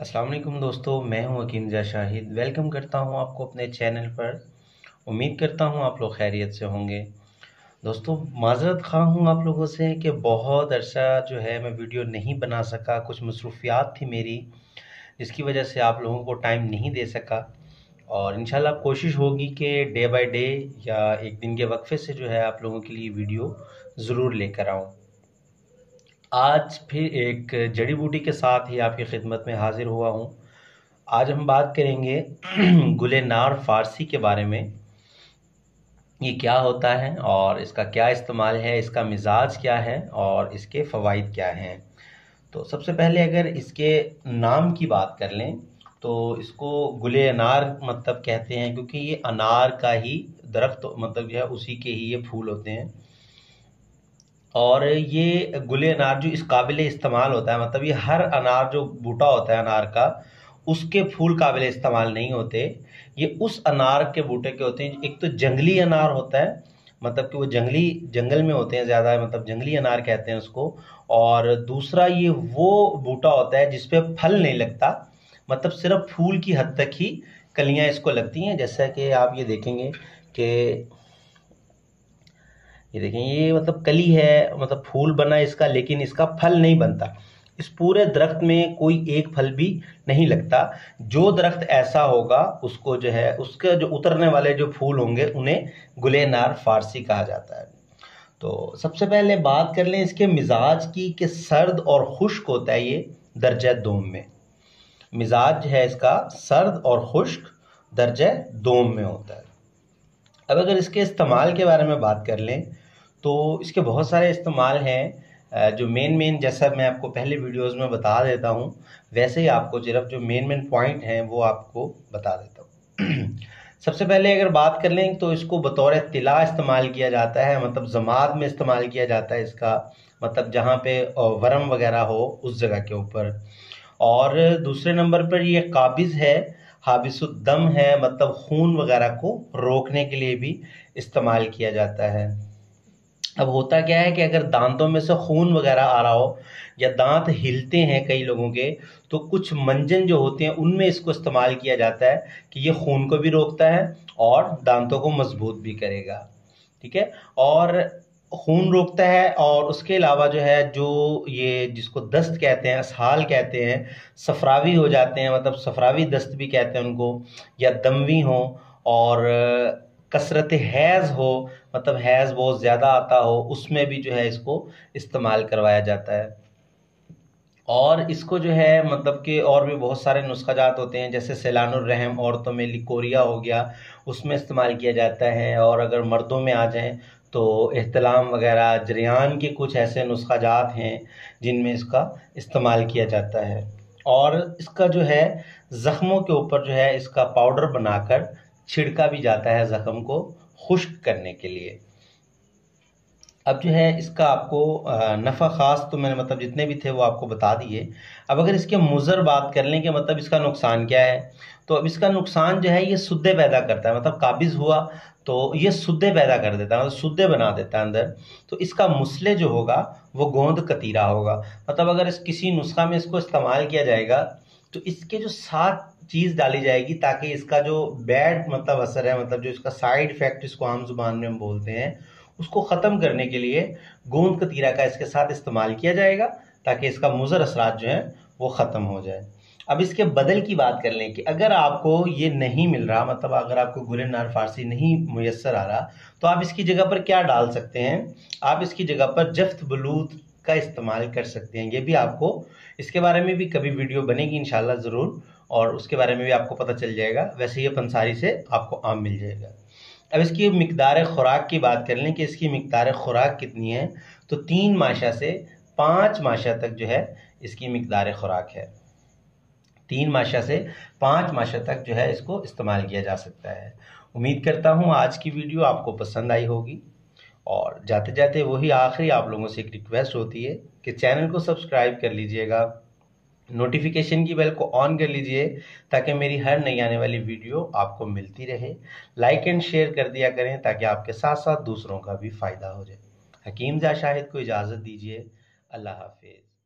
अस्सलाम वालेकुम दोस्तों, मैं हूं हकीम जा शाहिद। वेलकम करता हूं आपको अपने चैनल पर। उम्मीद करता हूं आप लोग खैरियत से होंगे। दोस्तों, माज़रत ख़्वाह हूं आप लोगों से कि बहुत अरसा जो है मैं वीडियो नहीं बना सका। कुछ मसरूफ़ियात थी मेरी, जिसकी वजह से आप लोगों को टाइम नहीं दे सका। और इंशाल्लाह कोशिश होगी कि डे बाय डे या एक दिन के वक्फे से जो है आप लोगों के लिए वीडियो ज़रूर लेकर आऊँ। आज फिर एक जड़ी बूटी के साथ ही आपकी खिदमत में हाजिर हुआ हूँ। आज हम बात करेंगे गुलेनार फ़ारसी के बारे में। ये क्या होता है और इसका क्या इस्तेमाल है, इसका मिजाज क्या है और इसके फ़वाइद क्या हैं। तो सबसे पहले अगर इसके नाम की बात कर लें तो इसको गुले अनार मतलब कहते हैं, क्योंकि ये अनार का ही दरख्त मतलब जो है उसी के ही ये फूल होते हैं। और ये गुले अनार जो इस काबिल इस्तेमाल होता है, मतलब ये हर अनार जो बूटा होता है अनार का, उसके फूल काबिल इस्तेमाल नहीं होते। ये उस अनार के बूटे के होते हैं। एक तो जंगली अनार होता है, मतलब कि वो जंगल में होते हैं ज़्यादा, मतलब जंगली अनार कहते हैं उसको। और दूसरा ये वो बूटा होता है जिसपे फल नहीं लगता, मतलब सिर्फ फूल की हद तक ही कलियां इसको लगती हैं। जैसा कि आप ये देखेंगे कि ये देखें, ये मतलब कली है, मतलब फूल बना इसका, लेकिन इसका फल नहीं बनता। इस पूरे दरख्त में कोई एक फल भी नहीं लगता। जो दरख्त ऐसा होगा उसको जो है उसके जो उतरने वाले जो फूल होंगे उन्हें गुलेनार फ़ारसी कहा जाता है। तो सबसे पहले बात कर लें इसके मिजाज की कि सर्द और खुश्क होता है ये दर्जा दोम में। मिजाज है इसका सर्द और खुश्क दर्जा दोम में होता है। अब अगर इसके इस्तेमाल के बारे में बात कर लें तो इसके बहुत सारे इस्तेमाल हैं। जो मेन जैसा मैं आपको पहले वीडियोस में बता देता हूँ, वैसे ही आपको सिर्फ जो मेन पॉइंट हैं वो आपको बता देता हूँ। सबसे पहले अगर बात कर लें तो इसको बतौर तिला इस्तेमाल किया जाता है, मतलब जमात में इस्तेमाल किया जाता है इसका, मतलब जहाँ पे वरम वगैरह हो उस जगह के ऊपर। और दूसरे नंबर पर ये काबिज़ है, हाबिसुद्दम है, मतलब खून वगैरह को रोकने के लिए भी इस्तेमाल किया जाता है। अब होता क्या है कि अगर दांतों में से खून वगैरह आ रहा हो या दांत हिलते हैं कई लोगों के, तो कुछ मंजन जो होते हैं उनमें इसको इस्तेमाल किया जाता है कि ये खून को भी रोकता है और दांतों को मजबूत भी करेगा। ठीक है, और खून रोकता है और उसके अलावा जो है जो ये जिसको दस्त कहते हैं, असहाल कहते हैं, सफरावी हो जाते हैं, मतलब सफरावी दस्त भी कहते हैं उनको, या दमवी हो, और कसरत हैज़ हो, मतलब हैज़ बहुत ज़्यादा आता हो, उसमें भी जो है इसको इस्तेमाल करवाया जाता है। और इसको जो है मतलब कि और भी बहुत सारे नुस्ख़ाजात होते हैं, जैसे सैलानुर रहम औरतों में लिकोरिया हो गया, उसमें इस्तेमाल किया जाता है। और अगर मर्दों में आ जाएं तो एहतलाम वगैरह जरियान के कुछ ऐसे नुस्ख़ाजात हैं जिनमें इसका इस्तेमाल किया जाता है। और इसका जो है ज़ख्मों के ऊपर जो है इसका पाउडर बनाकर छिड़का भी जाता है ज़ख्म को खुश्क करने के लिए। अब जो है इसका आपको नफ़ा ख़ास तो मैंने मतलब जितने भी थे वो आपको बता दिए। अब अगर इसके मुज़र बात कर लें कि मतलब इसका नुकसान क्या है, तो अब इसका नुकसान जो है ये सुद्दे पैदा करता है, मतलब काबिज़ हुआ तो ये सुद्दे पैदा कर देता है, मतलब सुद्दे बना देता है अंदर। तो इसका मुसले जो होगा वो गोंद कतीरा होगा। मतलब अगर इस किसी नुस्खा में इसको इस्तेमाल किया जाएगा तो इसके जो 7 चीज़ डाली जाएगी ताकि इसका जो बैड मतलब असर है, मतलब जो इसका साइड इफ़ेक्ट इसको आम ज़ुबान में हम बोलते हैं, उसको ख़त्म करने के लिए गोंद कतीरा का इसके साथ इस्तेमाल किया जाएगा ताकि इसका मुज़र असरात जो हैं वो ख़त्म हो जाए। अब इसके बदल की बात कर लें कि अगर आपको ये नहीं मिल रहा, मतलब अगर आपको गुलेनार फ़ारसी नहीं मुयस्सर आ रहा, तो आप इसकी जगह पर क्या डाल सकते हैं। आप इसकी जगह पर जफ्त बलूत का इस्तेमाल कर सकते हैं। ये भी आपको इसके बारे में भी कभी वीडियो बनेगी इंशाल्लाह ज़रूर, और उसके बारे में भी आपको पता चल जाएगा। वैसे ये पंसारी से आपको आम मिल जाएगा। अब इसकी मिकदार खुराक की बात कर लें कि इसकी मिकदार खुराक कितनी है, तो 3 माशा से 5 माशा तक जो है इसकी मिकदार खुराक है। 3 माशा से 5 माशा तक जो है इसको इस्तेमाल किया जा सकता है। उम्मीद करता हूँ आज की वीडियो आपको पसंद आई होगी। और जाते जाते वही आखिरी आप लोगों से एक रिक्वेस्ट होती है कि चैनल को सब्सक्राइब कर लीजिएगा, नोटिफिकेशन की बेल को ऑन कर लीजिए ताकि मेरी हर नई आने वाली वीडियो आपको मिलती रहे। लाइक एंड शेयर कर दिया करें ताकि आपके साथ साथ दूसरों का भी फ़ायदा हो जाए। हकीम जा शाहिद को इजाज़त दीजिए। अल्लाह हाफिज़।